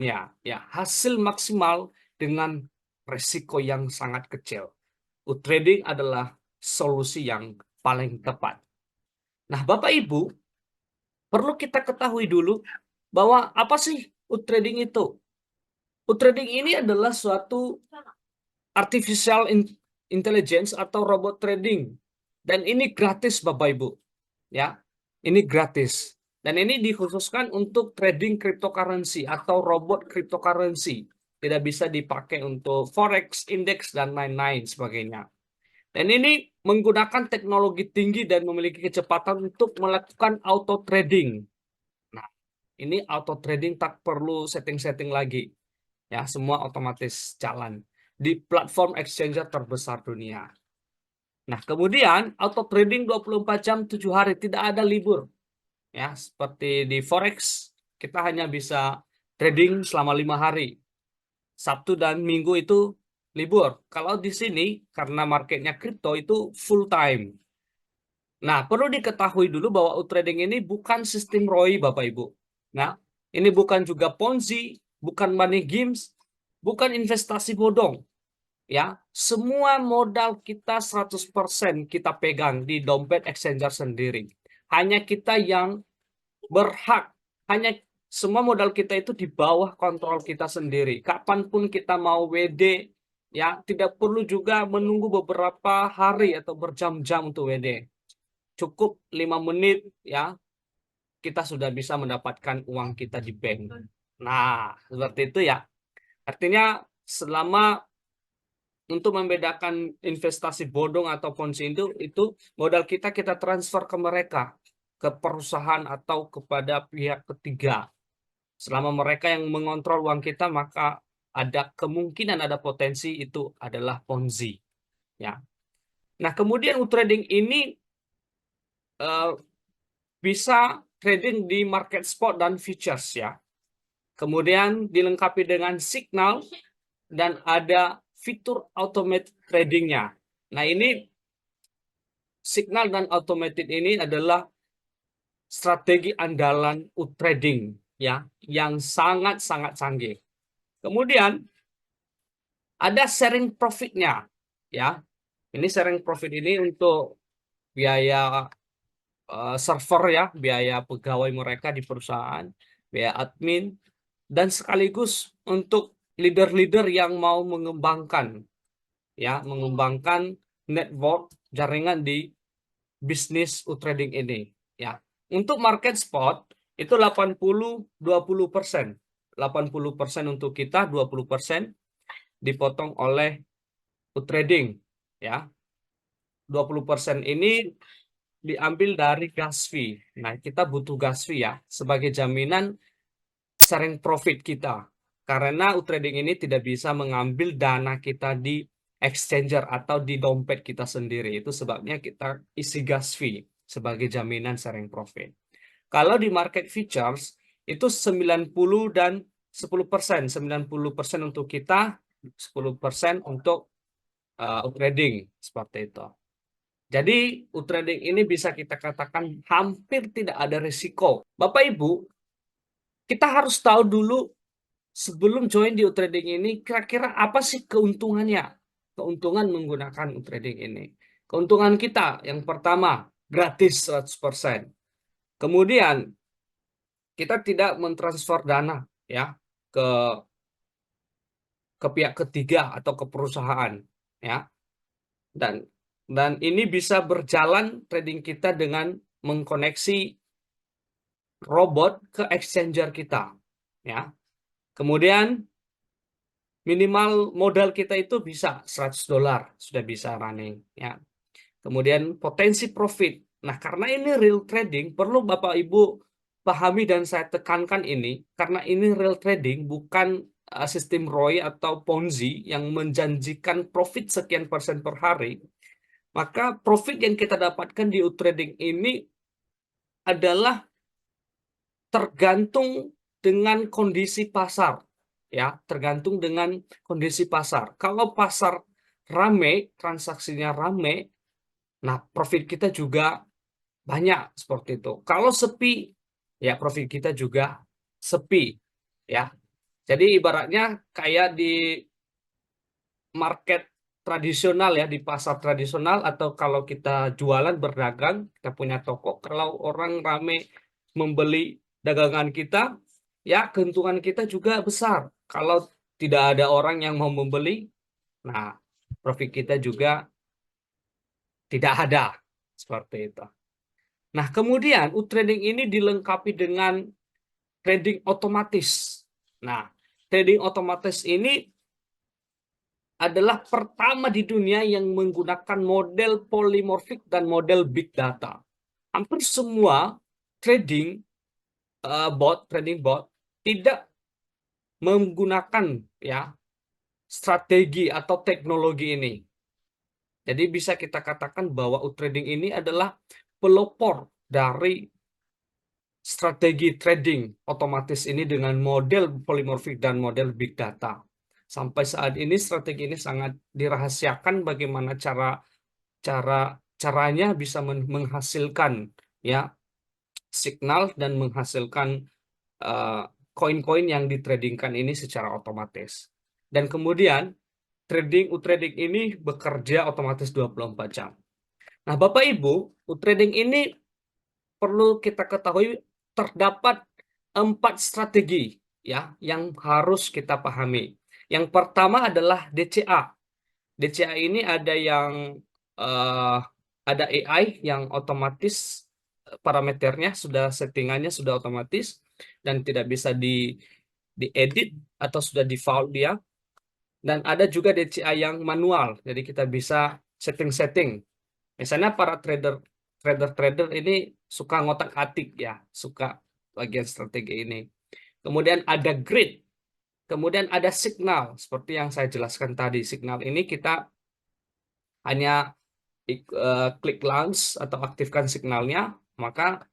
ya, hasil maksimal dengan resiko yang sangat kecil. Trading adalah solusi yang paling tepat. Nah, Bapak Ibu, perlu kita ketahui dulu bahwa apa sih trading itu? Trading ini adalah suatu artificial intelligence atau robot trading. Dan ini gratis Bapak Ibu. Ya, ini gratis. Dan ini dikhususkan untuk trading cryptocurrency atau robot cryptocurrency. Tidak bisa dipakai untuk forex, index, dan lain-lain sebagainya. Dan ini menggunakan teknologi tinggi dan memiliki kecepatan untuk melakukan auto trading. Nah, ini auto trading tak perlu setting-setting lagi. Ya, semua otomatis jalan di platform exchanger terbesar dunia. Nah, kemudian auto trading 24 jam 7 hari, tidak ada libur. Ya, seperti di forex, kita hanya bisa trading selama 5 hari. Sabtu dan Minggu itu libur. Kalau di sini karena marketnya kripto itu full time. Nah, perlu diketahui dulu bahwa trading ini bukan sistem ROI Bapak Ibu. Nah, ini bukan juga Ponzi, bukan money games, bukan investasi bodong. Ya, semua modal kita 100% kita pegang di dompet exchanger sendiri. Hanya kita yang berhak, hanya semua modal kita itu di bawah kontrol kita sendiri. Kapanpun kita mau WD, ya tidak perlu juga menunggu beberapa hari atau berjam-jam untuk WD. Cukup 5 menit ya, kita sudah bisa mendapatkan uang kita di bank. Nah, seperti itu ya. Artinya selama untuk membedakan investasi bodong atau ponzi itu modal kita transfer ke mereka, ke perusahaan atau kepada pihak ketiga. Selama mereka yang mengontrol uang kita, maka ada kemungkinan ada potensi itu adalah ponzi. Ya. Nah, kemudian trading ini bisa trading di market spot dan futures ya. Kemudian dilengkapi dengan signal dan ada fitur automated tradingnya. Nah, ini signal dan automated ini adalah strategi andalan trading ya, yang sangat-sangat canggih. Kemudian ada sharing profitnya ya. Ini sharing profit ini untuk biaya server ya, biaya pegawai mereka di perusahaan, biaya admin, dan sekaligus untuk leader-leader yang mau mengembangkan ya, mengembangkan network jaringan di bisnis trading ini ya. Untuk market spot itu 80-20%. 80% untuk kita, 20% dipotong oleh trading ya. 20% ini diambil dari gas fee. Nah, kita butuh gas fee ya sebagai jaminan sharing profit kita. Karena trading ini tidak bisa mengambil dana kita di exchanger atau di dompet kita sendiri. Itu sebabnya kita isi gas fee sebagai jaminan sharing profit. Kalau di market futures itu 90 dan 10%. 90% untuk kita, 10% untuk trading seperti itu. Jadi, trading ini bisa kita katakan hampir tidak ada risiko. Bapak Ibu, kita harus tahu dulu sebelum join di trading ini, kira-kira apa sih keuntungannya? Keuntungan menggunakan trading ini. Keuntungan kita yang pertama, gratis 100%. Kemudian, kita tidak mentransfer dana ya ke pihak ketiga atau ke perusahaan ya. Dan ini bisa berjalan trading kita dengan mengkoneksi robot ke exchanger kita ya. Kemudian minimal modal kita itu bisa $100 sudah bisa running ya. Kemudian potensi profit. Nah, karena ini real trading perlu Bapak Ibu pahami dan saya tekankan ini karena ini real trading bukan sistem ROI atau Ponzi yang menjanjikan profit sekian persen per hari. Maka profit yang kita dapatkan di trading ini adalah tergantung dengan kondisi pasar ya, tergantung dengan kondisi pasar. Kalau pasar rame, transaksinya rame, nah profit kita juga banyak seperti itu. Kalau sepi, ya profit kita juga sepi ya. Jadi ibaratnya kayak di market tradisional ya, di pasar tradisional, atau kalau kita jualan berdagang, kita punya toko, kalau orang rame membeli dagangan kita, ya keuntungan kita juga besar. Kalau tidak ada orang yang mau membeli, nah profit kita juga tidak ada. Seperti itu. Nah, kemudian trading ini dilengkapi dengan trading otomatis. Nah, trading otomatis ini adalah pertama di dunia yang menggunakan model polimorfik dan model big data. Hampir semua trading trading bot tidak menggunakan ya strategi atau teknologi ini. Jadi bisa kita katakan bahwa trading ini adalah pelopor dari strategi trading otomatis ini dengan model polimorfik dan model big data. Sampai saat ini strategi ini sangat dirahasiakan bagaimana caranya bisa menghasilkan ya signal dan menghasilkan koin-koin yang ditradingkan ini secara otomatis. Dan kemudian trading ini bekerja otomatis 24 jam. Nah, Bapak Ibu, trading ini perlu kita ketahui terdapat 4 strategi ya yang harus kita pahami. Yang pertama adalah DCA. DCA ini ada yang eh, ada AI yang otomatis, parameternya sudah settingannya sudah otomatis dan tidak bisa diedit atau sudah default dia. Dan ada juga DCA yang manual, jadi kita bisa setting-setting. Misalnya para trader ini suka ngotak-atik ya, suka bagian strategi ini. Kemudian ada grid, kemudian ada signal seperti yang saya jelaskan tadi. Signal ini kita hanya klik launch atau aktifkan signalnya, maka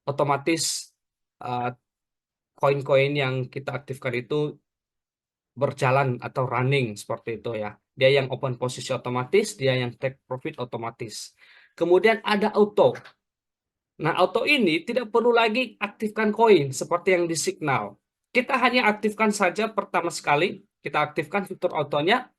otomatis eh, koin-koin yang kita aktifkan itu berjalan atau running seperti itu ya. Dia yang open posisi otomatis, dia yang take profit otomatis. Kemudian ada auto. Nah, auto ini tidak perlu lagi aktifkan koin seperti yang di signal. Kita hanya aktifkan saja pertama sekali, kita aktifkan fitur autonya,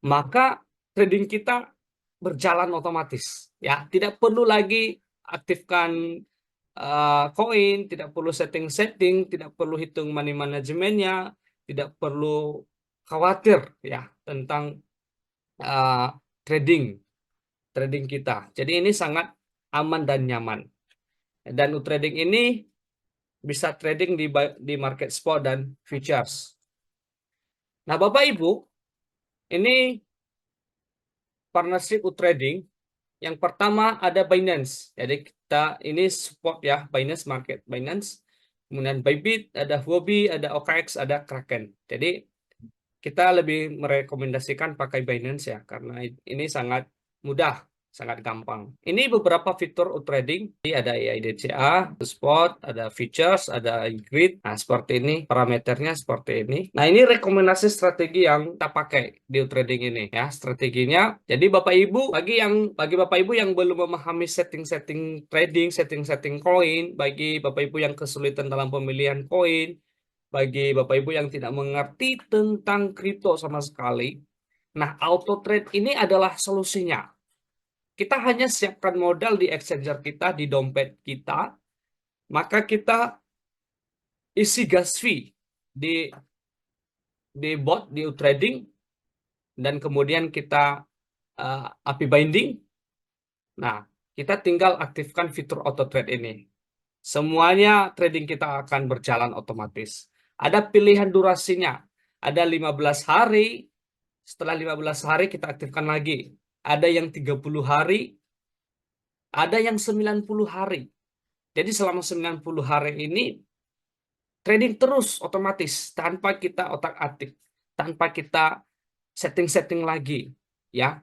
maka trading kita berjalan otomatis. Ya, tidak perlu lagi aktifkan koin, tidak perlu setting-setting, tidak perlu hitung money manajemennya, tidak perlu khawatir ya tentang uh, trading trading kita. Jadi ini sangat aman dan nyaman. Dan trading ini bisa trading di market spot dan futures. Nah, Bapak Ibu, ini partnership trading. Yang pertama ada Binance. Jadi kita ini support ya Binance Market, Binance. Kemudian Bybit, ada Huobi, ada OKX, ada Kraken. Jadi kita lebih merekomendasikan pakai Binance ya, karena ini sangat mudah, sangat gampang. Ini beberapa fitur trading. Jadi ada AIDCA, spot, ada features, ada grid. Nah, seperti ini parameternya seperti ini. Nah, ini rekomendasi strategi yang kita pakai di trading ini ya, strateginya. Jadi bagi Bapak Ibu yang belum memahami setting-setting trading, setting-setting koin, bagi Bapak Ibu yang kesulitan dalam pemilihan koin, bagi Bapak Ibu yang tidak mengerti tentang kripto sama sekali, nah auto trade ini adalah solusinya. Kita hanya siapkan modal di exchanger kita, di dompet kita, maka kita isi gas fee di bot, di trading, dan kemudian kita API binding. Nah, kita tinggal aktifkan fitur auto trade ini. Semuanya trading kita akan berjalan otomatis. Ada pilihan durasinya. Ada 15 hari, setelah 15 hari kita aktifkan lagi. Ada yang 30 hari, ada yang 90 hari. Jadi selama 90 hari ini trading terus otomatis tanpa kita otak-atik, tanpa kita setting-setting lagi, ya.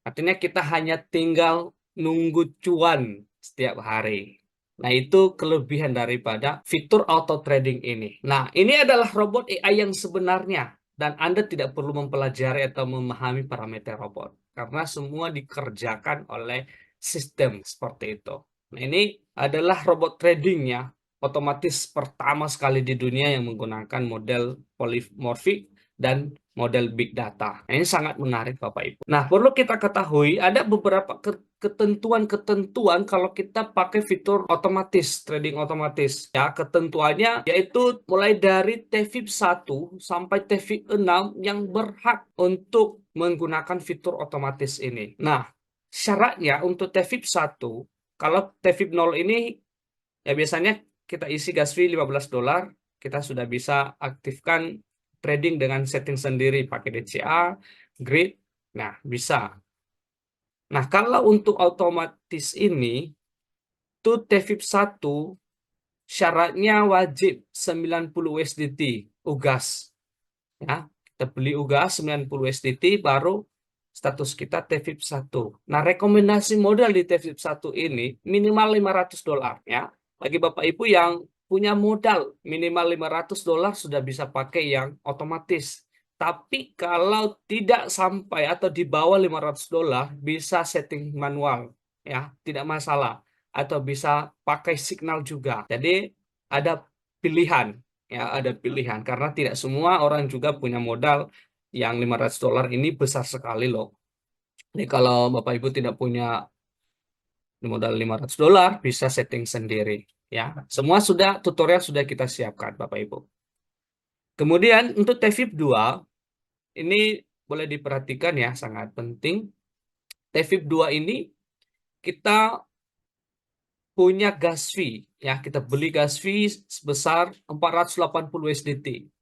Artinya kita hanya tinggal nunggu cuan setiap hari. Nah, itu kelebihan daripada fitur auto trading ini. Nah, ini adalah robot AI yang sebenarnya. Dan Anda tidak perlu mempelajari atau memahami parameter robot. Karena semua dikerjakan oleh sistem seperti itu. Nah, ini adalah robot trading ya. otomatis pertama sekali di dunia yang menggunakan model polymorphic dan model big data. Nah, ini sangat menarik Bapak Ibu. Nah, perlu kita ketahui ada beberapa ketentuan-ketentuan kalau kita pakai fitur otomatis, trading otomatis. Ya, ketentuannya yaitu mulai dari TVIP 1 sampai TVIP 6 yang berhak untuk menggunakan fitur otomatis ini. Nah, syaratnya untuk TVIP 1, kalau TVIP 0 ini ya biasanya kita isi gas fee $15, kita sudah bisa aktifkan trading dengan setting sendiri pakai DCA, grid. Nah, bisa. Nah, kalau untuk otomatis ini tuh TVIP 1 syaratnya wajib 90 USDT UGAS. Ya, kita beli UGAS 90 USDT baru status kita TVIP 1. Nah, rekomendasi modal di TVIP 1 ini minimal $500 ya. Bagi Bapak Ibu yang punya modal minimal $500 sudah bisa pakai yang otomatis. Tapi kalau tidak sampai atau di bawah $500 bisa setting manual ya, tidak masalah. Atau bisa pakai signal juga. Jadi ada pilihan ya, ada pilihan karena tidak semua orang juga punya modal yang $500 ini besar sekali loh. Jadi kalau Bapak Ibu tidak punya modal $500 bisa setting sendiri ya. Semua sudah tutorial sudah kita siapkan Bapak Ibu. Kemudian untuk TVIP 2 ini boleh diperhatikan ya, sangat penting. TVIP 2 ini kita punya gas fee ya, kita beli gas fee sebesar 480 USDT.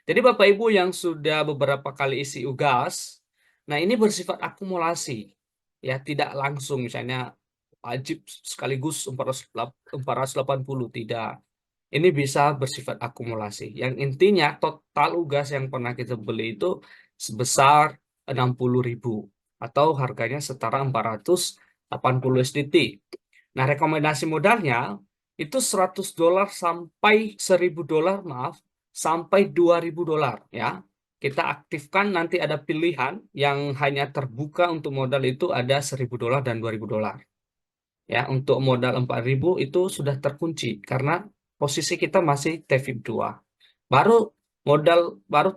Jadi Bapak Ibu yang sudah beberapa kali isi UGAS, nah ini bersifat akumulasi. Ya, tidak langsung misalnya wajib sekaligus 480, tidak. Ini bisa bersifat akumulasi. Yang intinya total UGAS yang pernah kita beli itu sebesar 60.000 atau harganya setara 480 SDT. Nah, rekomendasi modalnya itu $100 sampai $1.000, maaf, sampai $2.000 ya. Kita aktifkan, nanti ada pilihan yang hanya terbuka untuk modal itu ada $1.000 dan $2.000. Ya, untuk modal 4.000 itu sudah terkunci karena posisi kita masih TVIP 2. Baru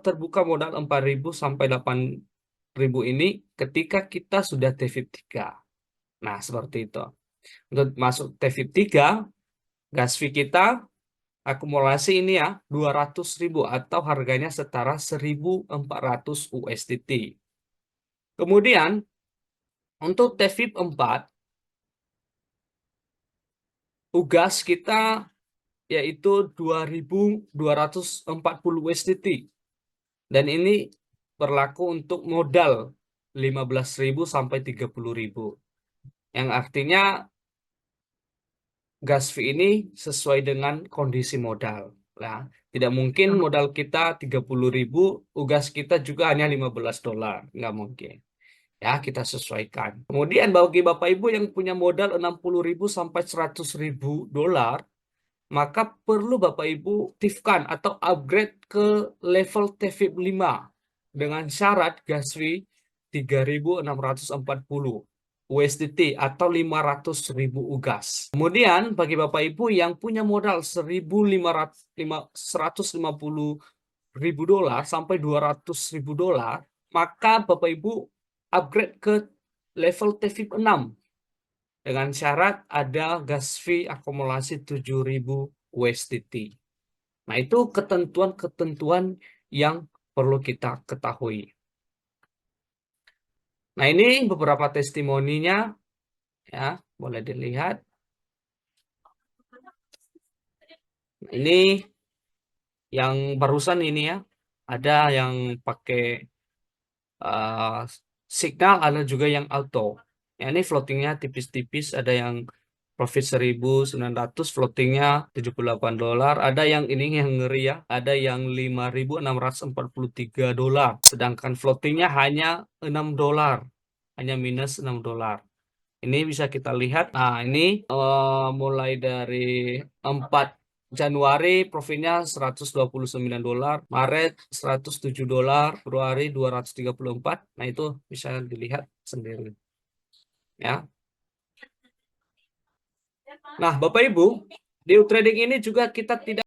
terbuka modal 4.000 sampai 8.000 ini ketika kita sudah TVIP 3. Nah, seperti itu. Untuk masuk TVIP 3, gas fee kita akumulasi ini ya 200.000 atau harganya setara 1.400 USDT. Kemudian untuk TVIP 4 UGAS kita yaitu 2.240 USDT. Dan ini berlaku untuk modal 15.000 sampai 30.000. Yang artinya gas fee ini sesuai dengan kondisi modal. Nah, tidak mungkin modal kita 30.000, UGAS kita juga hanya $15. Nggak mungkin. Ya, kita sesuaikan. Kemudian bagi Bapak Ibu yang punya modal 60.000 sampai $100.000, maka perlu Bapak Ibu aktifkan atau upgrade ke level TVIP 5 dengan syarat gas fee 3.640 USDT atau 500.000 UGAS. Kemudian bagi Bapak Ibu yang punya modal $1.150.000 sampai $200.000, maka Bapak Ibu upgrade ke level TVIP 6 dengan syarat ada gas fee akumulasi 7.000 USDT. Nah, itu ketentuan-ketentuan yang perlu kita ketahui. Nah, ini beberapa testimoninya ya, boleh dilihat. Ini yang barusan ini ya, ada yang pakai signal, ada juga yang auto. Ya, ini floatingnya tipis-tipis, ada yang profit 1.900, floatingnya $78. Ada yang ini yang ngeri ya, ada yang $5.643, sedangkan floatingnya hanya $6, hanya minus $6. Ini bisa kita lihat. Nah, ini mulai dari 4 Januari profitnya $129, Maret $107, Februari 234. Nah, itu bisa dilihat sendiri. Ya. Nah, Bapak Ibu, Di trading ini juga kita tidak